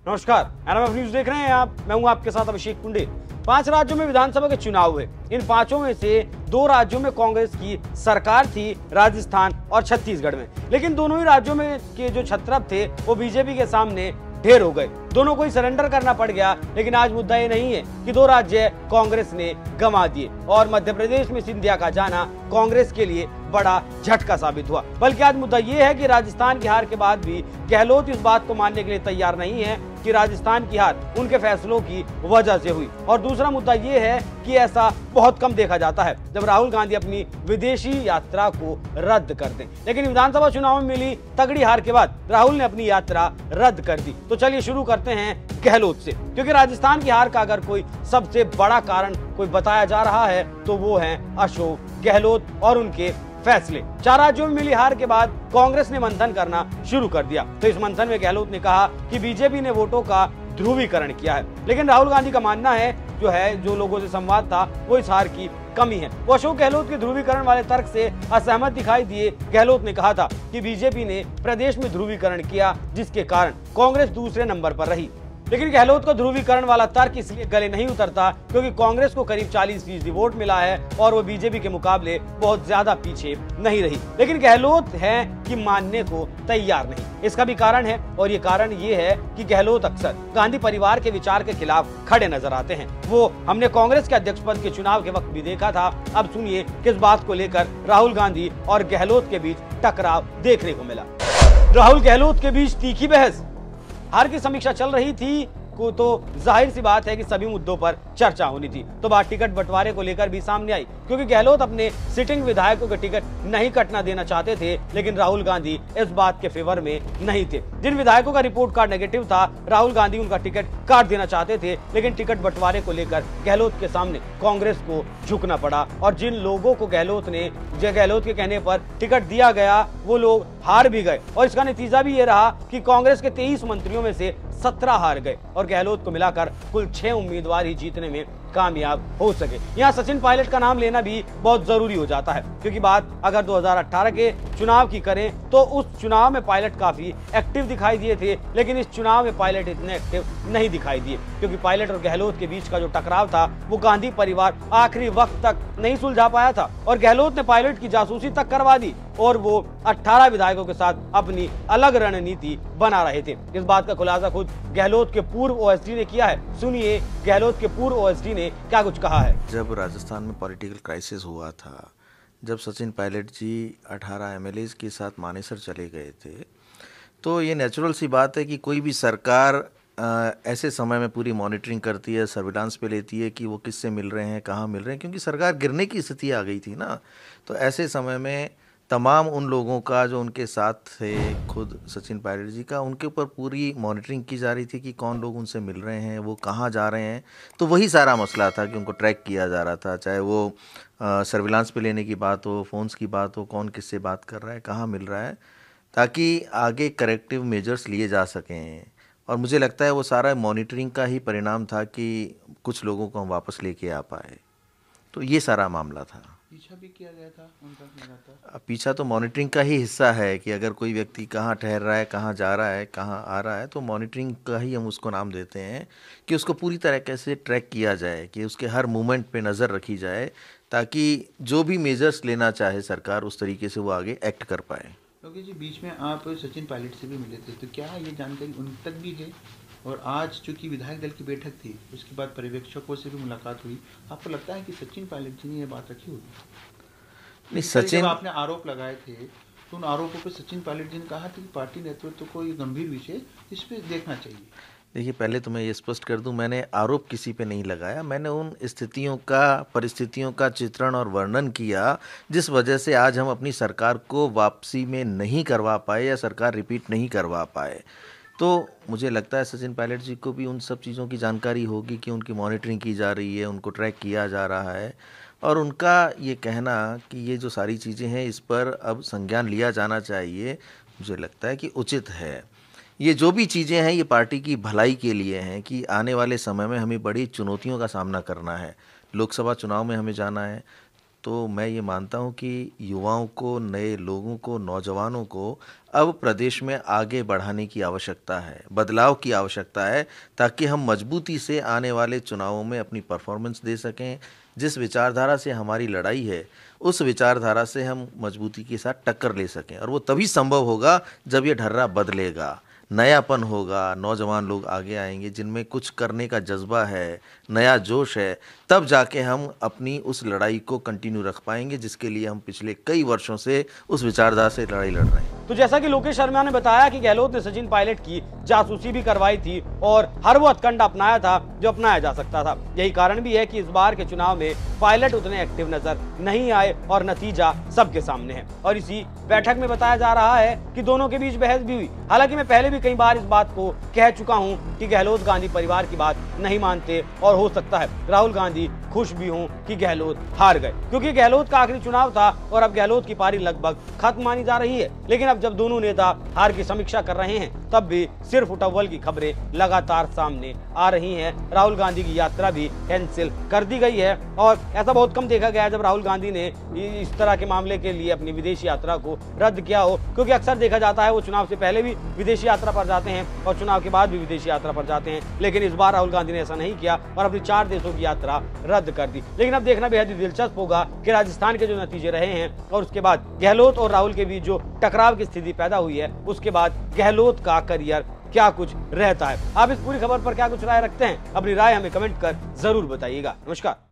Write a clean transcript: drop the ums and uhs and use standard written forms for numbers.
नमस्कार, NMF news देख रहे हैं आप। मैं हूं आपके साथ अभिषेक कुंडे। 5 राज्यों में विधानसभा के चुनाव हुए। इन 5 में से 2 राज्यों में कांग्रेस की सरकार थी, राजस्थान और छत्तीसगढ़ में। लेकिन दोनों ही राज्यों में के जो छत्रप थे वो बीजेपी के सामने ढेर हो गए। दोनों को ही सरेंडर करना पड़ गया। लेकिन आज मुद्दा ये नहीं है कि 2 राज्य कांग्रेस ने गंवा दिए और मध्य प्रदेश में सिंधिया का जाना कांग्रेस के लिए बड़ा झटका साबित हुआ, बल्कि आज मुद्दा ये है कि राजस्थान की हार के बाद भी गहलोत इस बात को मानने के लिए तैयार नहीं है कि राजस्थान की हार उनके फैसलों की वजह से हुई। और दूसरा मुद्दा ये है कि ऐसा बहुत कम देखा जाता है जब राहुल गांधी अपनी विदेशी यात्रा को रद्द कर दें। लेकिन विधानसभा चुनाव में मिली तगड़ी हार के बाद राहुल ने अपनी यात्रा रद्द कर दी। तो चलिए शुरू करते हैं गहलोत से, क्योंकि राजस्थान की हार का अगर कोई सबसे बड़ा कारण कोई बताया जा रहा है तो वो है अशोक गहलोत और उनके फैसले। 4 राज्यों में मिली हार के बाद कांग्रेस ने मंथन करना शुरू कर दिया। तो इस मंथन में गहलोत ने कहा कि बीजेपी ने वोटों का ध्रुवीकरण किया है। लेकिन राहुल गांधी का मानना है जो लोगों से संवाद था वो इस हार की कमी है। वो अशोक गहलोत के ध्रुवीकरण वाले तर्क से असहमत दिखाई दिए। गहलोत ने कहा था कि बीजेपी ने प्रदेश में ध्रुवीकरण किया, जिसके कारण कांग्रेस दूसरे नंबर पर रही। लेकिन गहलोत को ध्रुवीकरण वाला तर्क इसलिए गले नहीं उतरता क्योंकि कांग्रेस को करीब 40% वोट मिला है और वो बीजेपी के मुकाबले बहुत ज्यादा पीछे नहीं रही। लेकिन गहलोत है कि मानने को तैयार नहीं। इसका भी कारण है और ये कारण ये है कि गहलोत अक्सर गांधी परिवार के विचार के खिलाफ खड़े नजर आते हैं। वो हमने कांग्रेस के अध्यक्ष पद के चुनाव के वक्त भी देखा था। अब सुनिए किस बात को लेकर राहुल गांधी और गहलोत के बीच टकराव देखने को मिला। राहुल गहलोत के बीच तीखी बहस। हार की समीक्षा चल रही थी तो जाहिर सी बात है कि सभी मुद्दों पर चर्चा होनी थी। तो बात टिकट बंटवारे को लेकर भी सामने आई, क्योंकि गहलोत अपने सिटिंग विधायकों के टिकट नहीं कटना देना चाहते थे। लेकिन राहुल गांधी इस बात के फेवर में नहीं थे। जिन विधायकों का रिपोर्ट कार्ड नेगेटिव था, राहुल गांधी उनका टिकट काट देना चाहते थे। लेकिन टिकट बंटवारे को लेकर गहलोत के सामने कांग्रेस को झुकना पड़ा और जिन लोगों को गहलोत के कहने पर टिकट दिया गया वो लोग हार भी गए। और इसका नतीजा भी ये रहा कि कांग्रेस के 23 मंत्रियों में से 17 हार गए और गहलोत को मिलाकर कुल 6 उम्मीदवार ही जीतने में कामयाब हो सके। यहाँ सचिन पायलट का नाम लेना भी बहुत जरूरी हो जाता है, क्योंकि बात अगर 2018 के चुनाव की करें तो उस चुनाव में पायलट काफी एक्टिव दिखाई दिए थे। लेकिन इस चुनाव में पायलट इतने एक्टिव नहीं दिखाई दिए, क्योंकि पायलट और गहलोत के बीच का जो टकराव था वो गांधी परिवार आखिरी वक्त तक नहीं सुलझा पाया था और गहलोत ने पायलट की जासूसी तक करवा दी और वो 18 विधायकों के साथ अपनी अलग रणनीति बना रहे थे। इस बात का खुलासा खुद गहलोत के पूर्व ओएसडी ने किया है। सुनिए गहलोत के पूर्व ओएसडी ने क्या कुछ कहा है। जब राजस्थान में पॉलिटिकल क्राइसिस हुआ था, जब सचिन पायलट जी 18 एमएलएज के साथ मानेसर चले गए थे, तो ये नेचुरल सी बात है कि कोई भी सरकार ऐसे समय में पूरी मॉनिटरिंग करती है, सर्विलांस पे लेती है कि वो किससे मिल रहे हैं, कहाँ मिल रहे हैं, क्योंकि सरकार गिरने की स्थिति आ गई थी ना। तो ऐसे समय में तमाम उन लोगों का जो उनके साथ थे, खुद सचिन पायलट जी का, उनके ऊपर पूरी मॉनिटरिंग की जा रही थी कि कौन लोग उनसे मिल रहे हैं, वो कहाँ जा रहे हैं। तो वही सारा मसला था कि उनको ट्रैक किया जा रहा था, चाहे वो सर्विलांस पे लेने की बात हो, फ़ोन्स की बात हो, कौन किससे बात कर रहा है, कहाँ मिल रहा है, ताकि आगे करेक्टिव मेजर्स लिए जा सकें। और मुझे लगता है वो सारा मॉनिटरिंग का ही परिणाम था कि कुछ लोगों को हम वापस लेके आ पाए। तो ये सारा मामला था। पीछा भी किया गया था उनका लगातार। पीछा तो मॉनिटरिंग का ही हिस्सा है कि अगर कोई व्यक्ति कहाँ ठहर रहा है, कहाँ जा रहा है, कहाँ आ रहा है, तो मॉनिटरिंग का ही हम उसको नाम देते हैं कि उसको पूरी तरीके से ट्रैक किया जाए, कि उसके हर मूवमेंट पे नज़र रखी जाए, ताकि जो भी मेजर्स लेना चाहे सरकार उस तरीके से वो आगे एक्ट कर पाए। क्योंकि जी बीच में आप सचिन पायलट से भी मिले थे, तो क्या ये जानकारी उन तक भी है? और आज चूंकि विधायक दल की बैठक थी, उसके बाद पर्यवेक्षकों से भी मुलाकात हुई, आपको लगता है कि सचिन पायलट जी ने ये बात रखी होगी? नहीं, सचिन, जब आपने आरोप लगाए थे तो उन आरोपों पर सचिन पायलट जी ने कहा था कि पार्टी नेतृत्व को ये गंभीर विषय इस पे देखना चाहिए। देखिए, पहले तो मैं ये स्पष्ट कर दूं, मैंने आरोप किसी पे नहीं लगाया। मैंने उन स्थितियों का, परिस्थितियों का चित्रण और वर्णन किया जिस वजह से आज हम अपनी सरकार को वापसी में नहीं करवा पाए या सरकार रिपीट नहीं करवा पाए। तो मुझे लगता है सचिन पायलट जी को भी उन सब चीज़ों की जानकारी होगी कि उनकी मॉनिटरिंग की जा रही है, उनको ट्रैक किया जा रहा है, और उनका ये कहना कि ये जो सारी चीज़ें हैं इस पर अब संज्ञान लिया जाना चाहिए, मुझे लगता है कि उचित है। ये जो भी चीज़ें हैं ये पार्टी की भलाई के लिए हैं कि आने वाले समय में हमें बड़ी चुनौतियों का सामना करना है। लोकसभा चुनाव में हमें जाना है, तो मैं ये मानता हूँ कि युवाओं को, नए लोगों को, नौजवानों को अब प्रदेश में आगे बढ़ाने की आवश्यकता है, बदलाव की आवश्यकता है, ताकि हम मजबूती से आने वाले चुनावों में अपनी परफॉर्मेंस दे सकें। जिस विचारधारा से हमारी लड़ाई है, उस विचारधारा से हम मजबूती के साथ टक्कर ले सकें, और वो तभी संभव होगा जब ये ढर्रा बदलेगा, नयापन होगा, नौजवान लोग आगे आएंगे जिनमें कुछ करने का जज्बा है, नया जोश है, तब जाके हम अपनी उस लड़ाई को कंटिन्यू रख पाएंगे, जिसके लिए हम पिछले कई वर्षों से उस विचारधारा से लड़ाई लड़ रहे हैं। तो जैसा कि लोकेश शर्मा ने बताया कि गहलोत ने सचिन पायलट की जासूसी भी करवाई थी और हर वो हथकंडा अपनाया था जो अपनाया जा सकता था। यही कारण भी है कि इस बार के चुनाव में पायलट उतने एक्टिव नजर नहीं आए और नतीजा सबके सामने है। और इसी बैठक में बताया जा रहा है कि दोनों के बीच बहस भी हुई। हालांकि मैं पहले भी कई बार इस बात को कह चुका हूं कि गहलोत गांधी परिवार की बात नहीं मानते और हो सकता है राहुल गांधी खुश भी हों कि गहलोत हार गए, क्योंकि गहलोत का आखिरी चुनाव था और अब गहलोत की पारी लगभग खत्म मानी जा रही है। लेकिन अब जब दोनों नेता हार की समीक्षा कर रहे हैं, तब भी सिर्फ उटव्वल की खबरें लगातार सामने आ रही हैं। राहुल गांधी की यात्रा भी कैंसिल कर दी गई है और ऐसा बहुत कम देखा गया जब राहुल गांधी ने इस तरह के मामले के लिए अपनी विदेश यात्रा को रद्द किया हो, क्योंकि अक्सर देखा जाता है वो चुनाव से पहले भी विदेश यात्रा पर जाते हैं और चुनाव के बाद भी विदेश यात्रा पर जाते हैं। लेकिन इस बार राहुल गांधी ने ऐसा नहीं किया और अपनी 4 देशों की यात्रा रद्द कर दी। लेकिन अब देखना बेहद ही दिलचस्प होगा कि राजस्थान के जो नतीजे रहे हैं और उसके बाद गहलोत और राहुल के बीच जो टकराव की स्थिति पैदा हुई है, उसके बाद गहलोत का करियर क्या कुछ रहता है। आप इस पूरी खबर पर क्या कुछ राय रखते हैं? अपनी राय हमें कमेंट कर जरूर बताइएगा। नमस्कार।